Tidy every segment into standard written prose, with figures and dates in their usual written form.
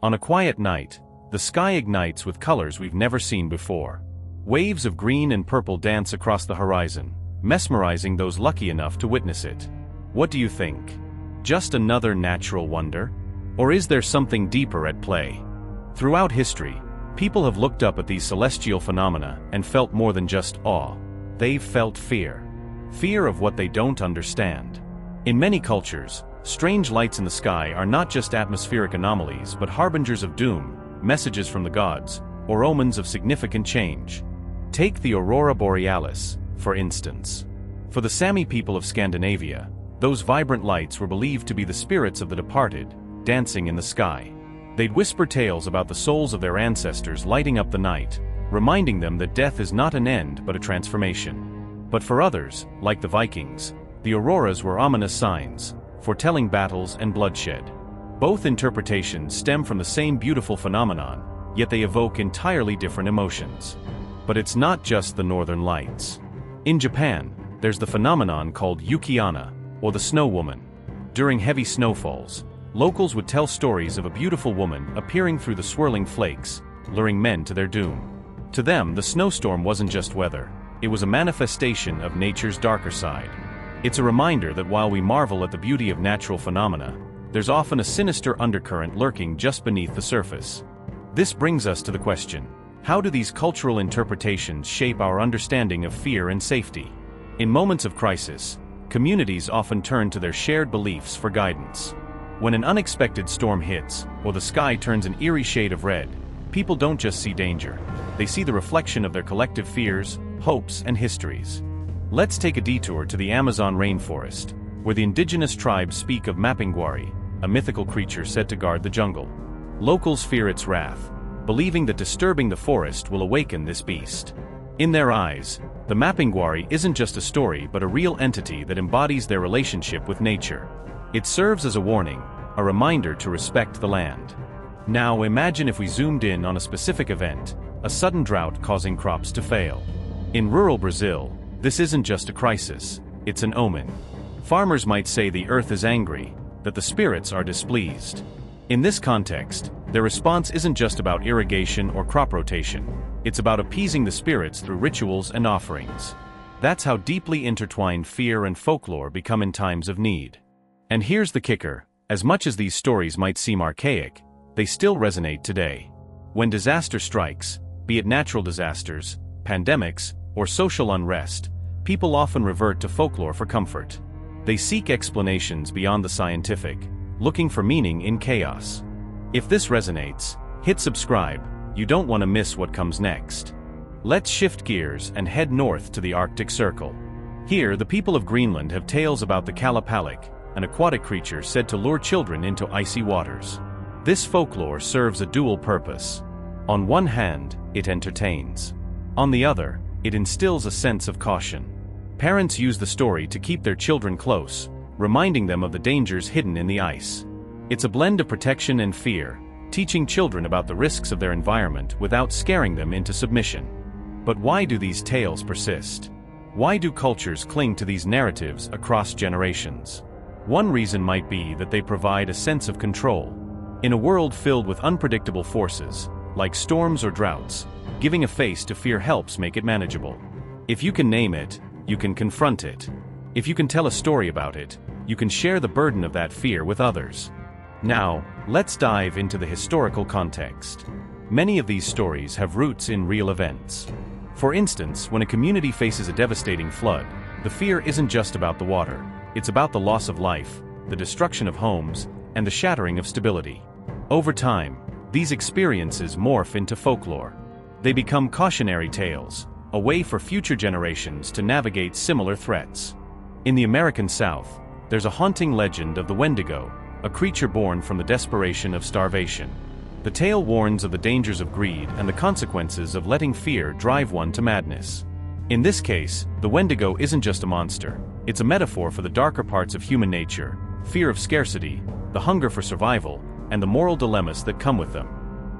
On a quiet night, the sky ignites with colors we've never seen before. Waves of green and purple dance across the horizon, mesmerizing those lucky enough to witness it. What do you think? Just another natural wonder? Or is there something deeper at play? Throughout history, people have looked up at these celestial phenomena and felt more than just awe. They've felt fear. Fear of what they don't understand. In many cultures, strange lights in the sky are not just atmospheric anomalies but harbingers of doom, messages from the gods, or omens of significant change. Take the Aurora Borealis, for instance. For the Sami people of Scandinavia, those vibrant lights were believed to be the spirits of the departed, dancing in the sky. They'd whisper tales about the souls of their ancestors lighting up the night, reminding them that death is not an end but a transformation. But for others, like the Vikings, the auroras were ominous signs, foretelling battles and bloodshed. Both interpretations stem from the same beautiful phenomenon, yet they evoke entirely different emotions. But it's not just the northern lights. In Japan, there's the phenomenon called Yuki-onna, or the snow woman. During heavy snowfalls, locals would tell stories of a beautiful woman appearing through the swirling flakes, luring men to their doom. To them, the snowstorm wasn't just weather, it was a manifestation of nature's darker side. It's a reminder that while we marvel at the beauty of natural phenomena, there's often a sinister undercurrent lurking just beneath the surface. This brings us to the question: how do these cultural interpretations shape our understanding of fear and safety? In moments of crisis, communities often turn to their shared beliefs for guidance. When an unexpected storm hits, or the sky turns an eerie shade of red, people don't just see danger, they see the reflection of their collective fears, hopes, and histories. Let's take a detour to the Amazon rainforest, where the indigenous tribes speak of Mapinguari, a mythical creature said to guard the jungle. Locals fear its wrath, believing that disturbing the forest will awaken this beast. In their eyes, the Mapinguari isn't just a story but a real entity that embodies their relationship with nature. It serves as a warning, a reminder to respect the land. Now imagine if we zoomed in on a specific event, a sudden drought causing crops to fail. In rural Brazil, this isn't just a crisis, it's an omen. Farmers might say the earth is angry, that the spirits are displeased. In this context, their response isn't just about irrigation or crop rotation, it's about appeasing the spirits through rituals and offerings. That's how deeply intertwined fear and folklore become in times of need. And here's the kicker: as much as these stories might seem archaic, they still resonate today. When disaster strikes, be it natural disasters, pandemics, or social unrest, people often revert to folklore for comfort. They seek explanations beyond the scientific, looking for meaning in chaos. If this resonates, hit subscribe, you don't want to miss what comes next. Let's shift gears and head north to the Arctic Circle. Here, the people of Greenland have tales about the Kalapalik, an aquatic creature said to lure children into icy waters. This folklore serves a dual purpose. On one hand, it entertains. On the other, it instills a sense of caution. Parents use the story to keep their children close, reminding them of the dangers hidden in the ice. It's a blend of protection and fear, teaching children about the risks of their environment without scaring them into submission. But why do these tales persist? Why do cultures cling to these narratives across generations? One reason might be that they provide a sense of control. In a world filled with unpredictable forces, like storms or droughts, giving a face to fear helps make it manageable. If you can name it, you can confront it. If you can tell a story about it, you can share the burden of that fear with others. Now, let's dive into the historical context. Many of these stories have roots in real events. For instance, when a community faces a devastating flood, the fear isn't just about the water, it's about the loss of life, the destruction of homes, and the shattering of stability. Over time, these experiences morph into folklore. They become cautionary tales, a way for future generations to navigate similar threats. In the American South, there's a haunting legend of the Wendigo, a creature born from the desperation of starvation. The tale warns of the dangers of greed and the consequences of letting fear drive one to madness. In this case, the Wendigo isn't just a monster, it's a metaphor for the darker parts of human nature: fear of scarcity, the hunger for survival, and the moral dilemmas that come with them.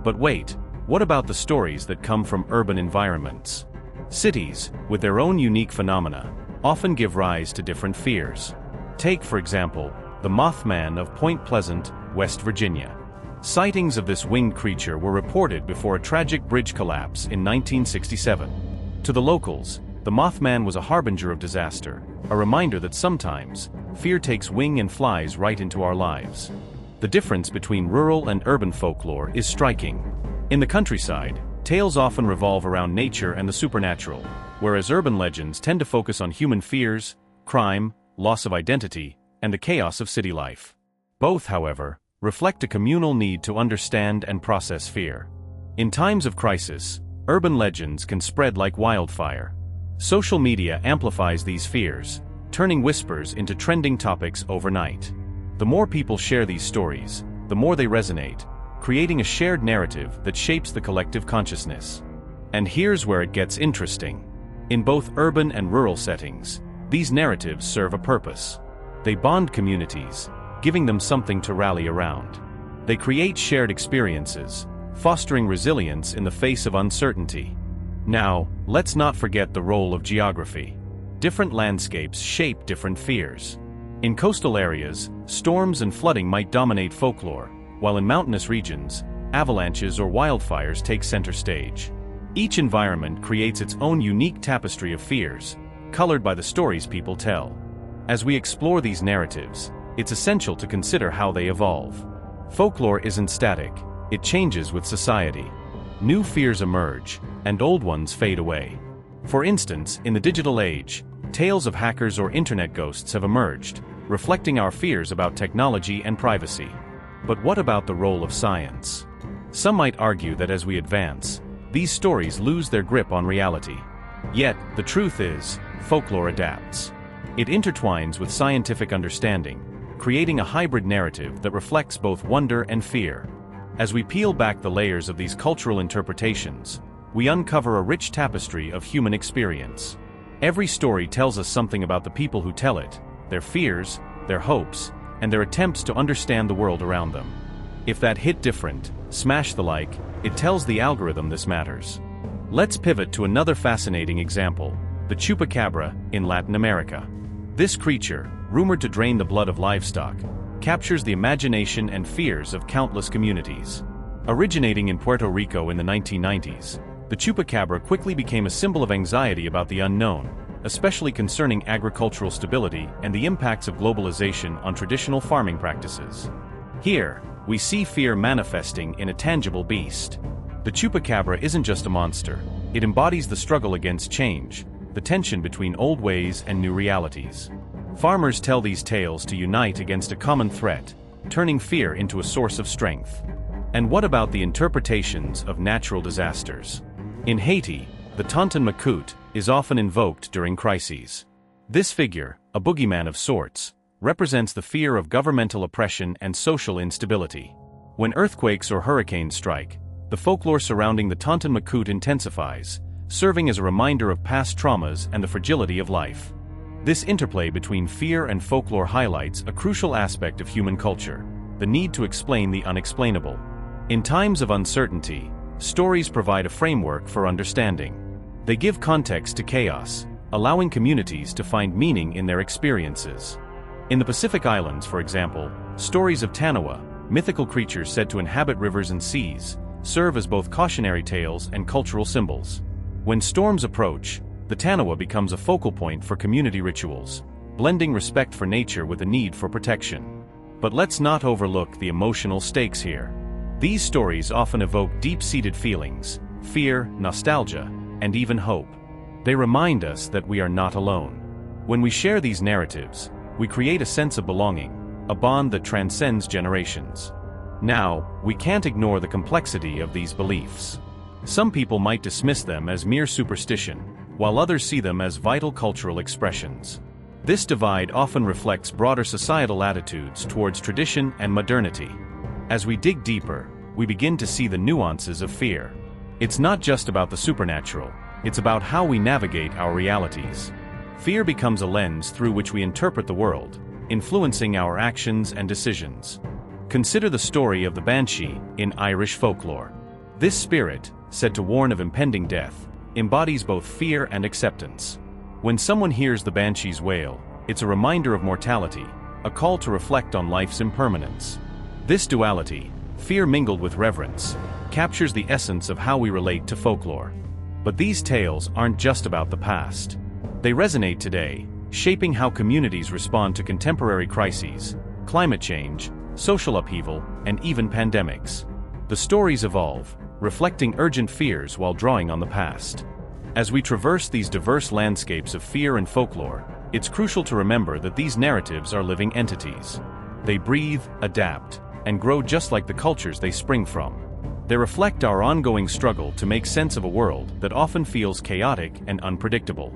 But wait, what about the stories that come from urban environments? Cities, with their own unique phenomena, often give rise to different fears. Take, for example, the Mothman of Point Pleasant, West Virginia. Sightings of this winged creature were reported before a tragic bridge collapse in 1967. To the locals, the Mothman was a harbinger of disaster, a reminder that sometimes, fear takes wing and flies right into our lives. The difference between rural and urban folklore is striking. In the countryside, tales often revolve around nature and the supernatural, whereas urban legends tend to focus on human fears, crime, loss of identity, and the chaos of city life. Both, however, reflect a communal need to understand and process fear. In times of crisis, urban legends can spread like wildfire. Social media amplifies these fears, turning whispers into trending topics overnight. The more people share these stories, the more they resonate, creating a shared narrative that shapes the collective consciousness. And here's where it gets interesting. In both urban and rural settings, these narratives serve a purpose. They bond communities, giving them something to rally around. They create shared experiences, fostering resilience in the face of uncertainty. Now, let's not forget the role of geography. Different landscapes shape different fears. In coastal areas, storms and flooding might dominate folklore, while in mountainous regions, avalanches or wildfires take center stage. Each environment creates its own unique tapestry of fears, colored by the stories people tell. As we explore these narratives, it's essential to consider how they evolve. Folklore isn't static, it changes with society. New fears emerge, and old ones fade away. For instance, in the digital age, tales of hackers or internet ghosts have emerged, reflecting our fears about technology and privacy. But what about the role of science? Some might argue that as we advance, these stories lose their grip on reality. Yet, the truth is, folklore adapts. It intertwines with scientific understanding, creating a hybrid narrative that reflects both wonder and fear. As we peel back the layers of these cultural interpretations, we uncover a rich tapestry of human experience. Every story tells us something about the people who tell it, their fears, their hopes, and their attempts to understand the world around them. If that hit different, smash the like, it tells the algorithm this matters. Let's pivot to another fascinating example, the chupacabra in Latin America. This creature, rumored to drain the blood of livestock, captures the imagination and fears of countless communities. Originating in Puerto Rico in the 1990s, the chupacabra quickly became a symbol of anxiety about the unknown, especially concerning agricultural stability and the impacts of globalization on traditional farming practices. Here, we see fear manifesting in a tangible beast. The chupacabra isn't just a monster, it embodies the struggle against change, the tension between old ways and new realities. Farmers tell these tales to unite against a common threat, turning fear into a source of strength. And what about the interpretations of natural disasters? In Haiti, the Tonton Macoute is often invoked during crises. This figure, a boogeyman of sorts, represents the fear of governmental oppression and social instability. When earthquakes or hurricanes strike, the folklore surrounding the Tonton Macoute intensifies, serving as a reminder of past traumas and the fragility of life. This interplay between fear and folklore highlights a crucial aspect of human culture, the need to explain the unexplainable. In times of uncertainty, stories provide a framework for understanding. They give context to chaos, allowing communities to find meaning in their experiences. In the Pacific Islands, for example, stories of Tanawa, mythical creatures said to inhabit rivers and seas, serve as both cautionary tales and cultural symbols. When storms approach, the Tanawa becomes a focal point for community rituals, blending respect for nature with a need for protection. But let's not overlook the emotional stakes here. These stories often evoke deep-seated feelings, fear, nostalgia, and even hope. They remind us that we are not alone. When we share these narratives, we create a sense of belonging, a bond that transcends generations. Now, we can't ignore the complexity of these beliefs. Some people might dismiss them as mere superstition, while others see them as vital cultural expressions. This divide often reflects broader societal attitudes towards tradition and modernity. As we dig deeper, we begin to see the nuances of fear. It's not just about the supernatural, it's about how we navigate our realities. Fear becomes a lens through which we interpret the world, influencing our actions and decisions. Consider the story of the Banshee in Irish folklore. This spirit, said to warn of impending death, embodies both fear and acceptance. When someone hears the Banshee's wail, it's a reminder of mortality, a call to reflect on life's impermanence. This duality, fear mingled with reverence, captures the essence of how we relate to folklore. But these tales aren't just about the past. They resonate today, shaping how communities respond to contemporary crises, climate change, social upheaval, and even pandemics. The stories evolve, reflecting urgent fears while drawing on the past. As we traverse these diverse landscapes of fear and folklore, it's crucial to remember that these narratives are living entities. They breathe, adapt, and grow just like the cultures they spring from. They reflect our ongoing struggle to make sense of a world that often feels chaotic and unpredictable.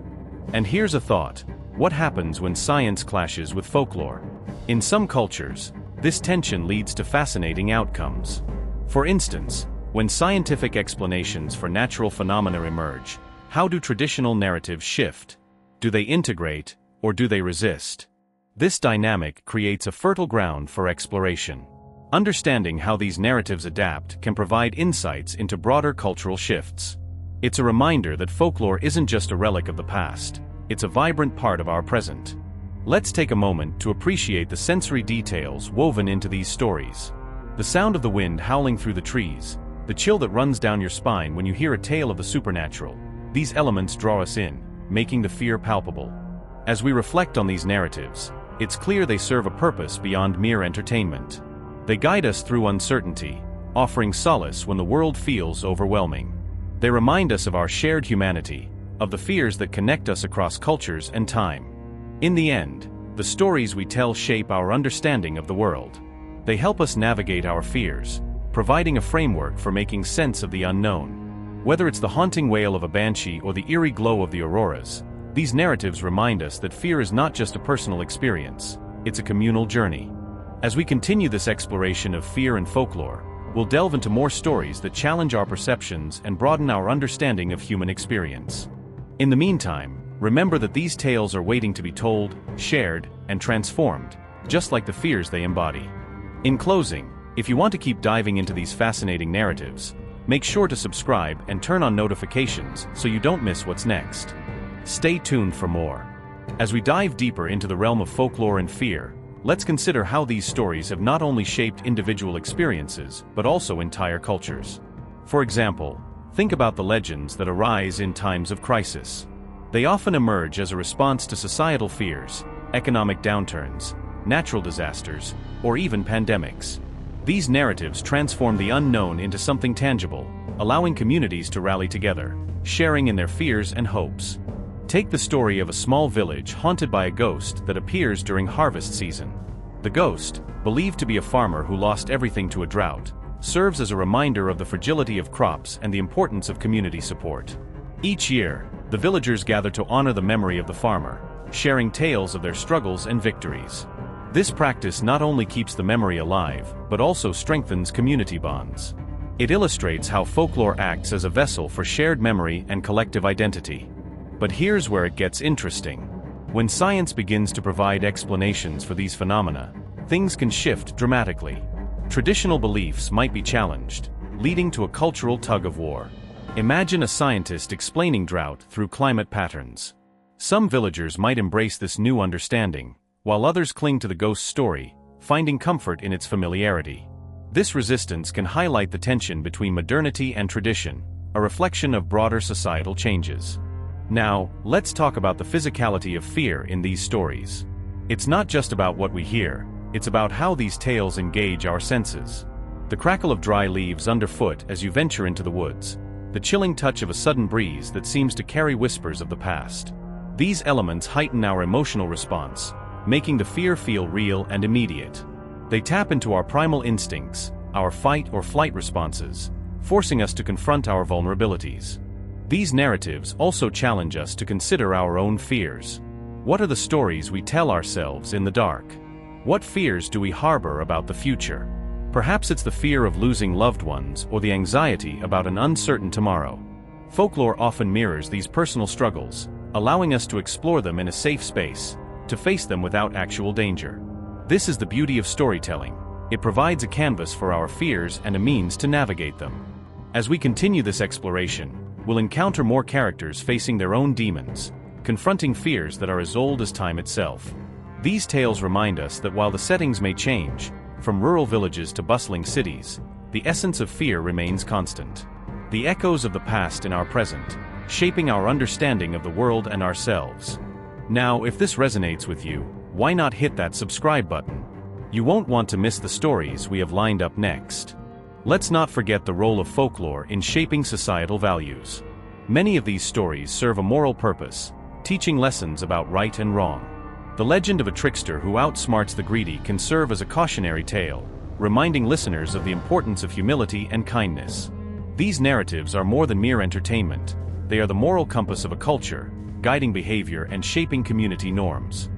And here's a thought: what happens when science clashes with folklore? In some cultures, this tension leads to fascinating outcomes. For instance, when scientific explanations for natural phenomena emerge, how do traditional narratives shift? Do they integrate, or do they resist? This dynamic creates a fertile ground for exploration. Understanding how these narratives adapt can provide insights into broader cultural shifts. It's a reminder that folklore isn't just a relic of the past, it's a vibrant part of our present. Let's take a moment to appreciate the sensory details woven into these stories. The sound of the wind howling through the trees, the chill that runs down your spine when you hear a tale of the supernatural. These elements draw us in, making the fear palpable. As we reflect on these narratives, it's clear they serve a purpose beyond mere entertainment. They guide us through uncertainty, offering solace when the world feels overwhelming. They remind us of our shared humanity, of the fears that connect us across cultures and time. In the end, the stories we tell shape our understanding of the world. They help us navigate our fears, providing a framework for making sense of the unknown. Whether it's the haunting wail of a banshee or the eerie glow of the auroras, these narratives remind us that fear is not just a personal experience, it's a communal journey. As we continue this exploration of fear and folklore, we'll delve into more stories that challenge our perceptions and broaden our understanding of human experience. In the meantime, remember that these tales are waiting to be told, shared, and transformed, just like the fears they embody. In closing, if you want to keep diving into these fascinating narratives, make sure to subscribe and turn on notifications so you don't miss what's next. Stay tuned for more. As we dive deeper into the realm of folklore and fear, let's consider how these stories have not only shaped individual experiences, but also entire cultures. For example, think about the legends that arise in times of crisis. They often emerge as a response to societal fears, economic downturns, natural disasters, or even pandemics. These narratives transform the unknown into something tangible, allowing communities to rally together, sharing in their fears and hopes. Take the story of a small village haunted by a ghost that appears during harvest season. The ghost, believed to be a farmer who lost everything to a drought, serves as a reminder of the fragility of crops and the importance of community support. Each year, the villagers gather to honor the memory of the farmer, sharing tales of their struggles and victories. This practice not only keeps the memory alive, but also strengthens community bonds. It illustrates how folklore acts as a vessel for shared memory and collective identity. But here's where it gets interesting. When science begins to provide explanations for these phenomena, things can shift dramatically. Traditional beliefs might be challenged, leading to a cultural tug-of-war. Imagine a scientist explaining drought through climate patterns. Some villagers might embrace this new understanding, while others cling to the ghost story, finding comfort in its familiarity. This resistance can highlight the tension between modernity and tradition, a reflection of broader societal changes. Now, let's talk about the physicality of fear in these stories. It's not just about what we hear, it's about how these tales engage our senses. The crackle of dry leaves underfoot as you venture into the woods, the chilling touch of a sudden breeze that seems to carry whispers of the past. These elements heighten our emotional response, making the fear feel real and immediate. They tap into our primal instincts, our fight or flight responses, forcing us to confront our vulnerabilities. These narratives also challenge us to consider our own fears. What are the stories we tell ourselves in the dark? What fears do we harbor about the future? Perhaps it's the fear of losing loved ones or the anxiety about an uncertain tomorrow. Folklore often mirrors these personal struggles, allowing us to explore them in a safe space, to face them without actual danger. This is the beauty of storytelling. It provides a canvas for our fears and a means to navigate them. As we continue this exploration, we'll encounter more characters facing their own demons, confronting fears that are as old as time itself. These tales remind us that while the settings may change, From rural villages to bustling cities, the essence of fear remains constant. The echoes of the past in our present, shaping our understanding of the world and ourselves. Now, if this resonates with you, why not hit that subscribe button? You won't want to miss the stories we have lined up next. Let's not forget the role of folklore in shaping societal values. Many of these stories serve a moral purpose, teaching lessons about right and wrong. The legend of a trickster who outsmarts the greedy can serve as a cautionary tale, reminding listeners of the importance of humility and kindness. These narratives are more than mere entertainment. They are the moral compass of a culture, guiding behavior and shaping community norms.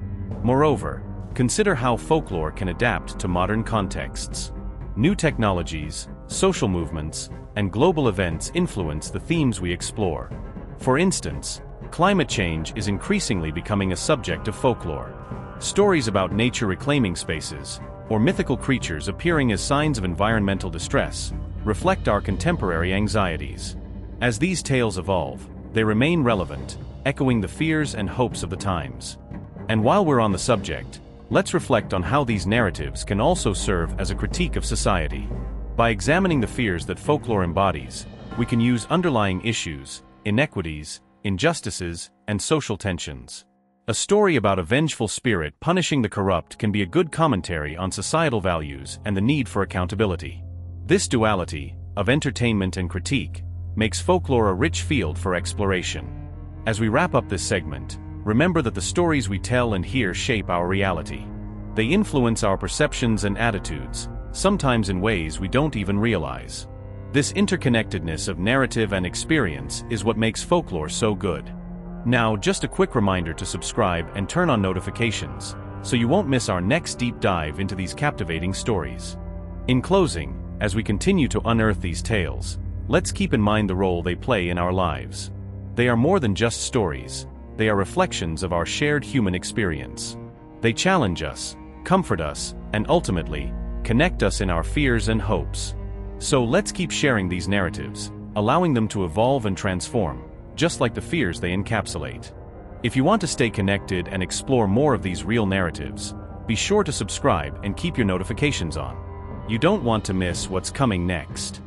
Moreover, consider how folklore can adapt to modern contexts. New technologies, social movements, and global events influence the themes we explore. For instance, climate change is increasingly becoming a subject of folklore. Stories about nature reclaiming spaces, or mythical creatures appearing as signs of environmental distress, reflect our contemporary anxieties. As these tales evolve, they remain relevant, echoing the fears and hopes of the times. And while we're on the subject, let's reflect on how these narratives can also serve as a critique of society. By examining the fears that folklore embodies, we can use underlying issues, inequities, injustices, and social tensions. A story about a vengeful spirit punishing the corrupt can be a good commentary on societal values and the need for accountability. This duality, of entertainment and critique, makes folklore a rich field for exploration. As we wrap up this segment, remember that the stories we tell and hear shape our reality. They influence our perceptions and attitudes, sometimes in ways we don't even realize. This interconnectedness of narrative and experience is what makes folklore so good. Now, just a quick reminder to subscribe and turn on notifications, so you won't miss our next deep dive into these captivating stories. In closing, as we continue to unearth these tales, let's keep in mind the role they play in our lives. They are more than just stories. They are reflections of our shared human experience. They challenge us, comfort us, and ultimately, connect us in our fears and hopes. So let's keep sharing these narratives, allowing them to evolve and transform, just like the fears they encapsulate. If you want to stay connected and explore more of these real narratives, be sure to subscribe and keep your notifications on. You don't want to miss what's coming next.